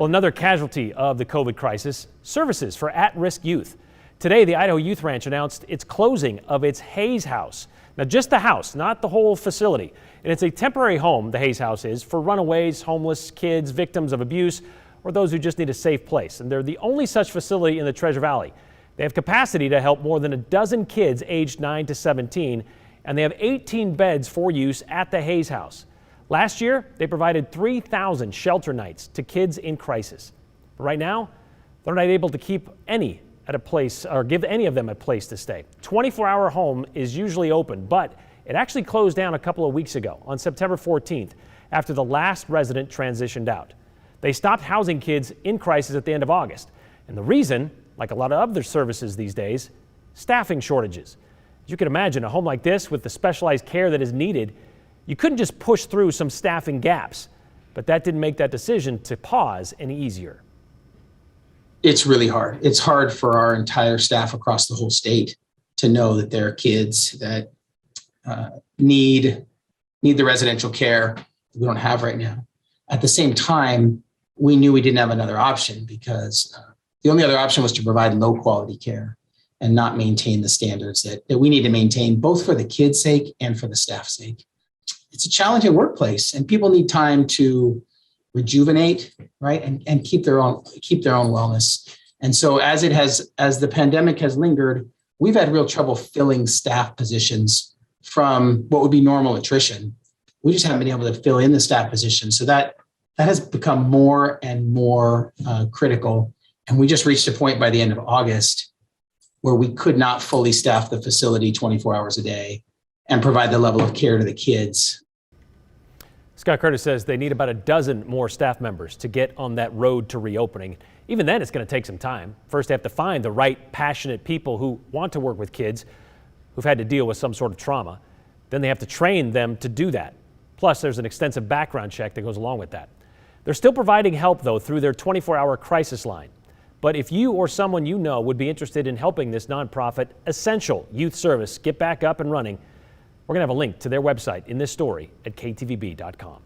Well, another casualty of the COVID crisis, services for at-risk youth. Today, the Idaho Youth Ranch announced its closing of its Hayes House. Now, just the house, not the whole facility. And it's a temporary home, the Hayes House is, for runaways, homeless kids, victims of abuse, or those who just need a safe place. And they're the only such facility in the Treasure Valley. They have capacity to help more than a dozen kids aged 9 to 17, and they have 18 beds for use at the Hayes House. Last year, they provided 3,000 shelter nights to kids in crisis. But right now, they're not able to keep any at a place or give any of them a place to stay. 24-hour home is usually open, but it actually closed down a couple of weeks ago on September 14th after the last resident transitioned out. They stopped housing kids in crisis at the end of August. And the reason, like a lot of other services these days, staffing shortages. As you can imagine, a home like this with the specialized care that is needed, you couldn't just push through some staffing gaps, but that didn't make that decision to pause any easier. It's really hard. It's hard for our entire staff across the whole state to know that there are kids that need the residential care that we don't have right now. At the same time, we knew we didn't have another option because the only other option was to provide low quality care and not maintain the standards that we need to maintain, both for the kids' sake and for the staff's sake. It's a challenging workplace, and people need time to rejuvenate, right, and keep their own wellness. And so as the pandemic has lingered, we've had real trouble filling staff positions from what would be normal attrition. We just haven't been able to fill in the staff position. So that has become more and more critical. And we just reached a point by the end of August where we could not fully staff the facility 24 hours a day and provide the level of care to the kids. Scott Curtis says they need about a dozen more staff members to get on that road to reopening. Even then, it's going to take some time. First, they have to find the right passionate people who want to work with kids who've had to deal with some sort of trauma. Then they have to train them to do that. Plus, there's an extensive background check that goes along with that. They're still providing help, though, through their 24-hour crisis line. But if you or someone you know would be interested in helping this nonprofit essential youth service get back up and running, we're going to have a link to their website in this story at ktvb.com.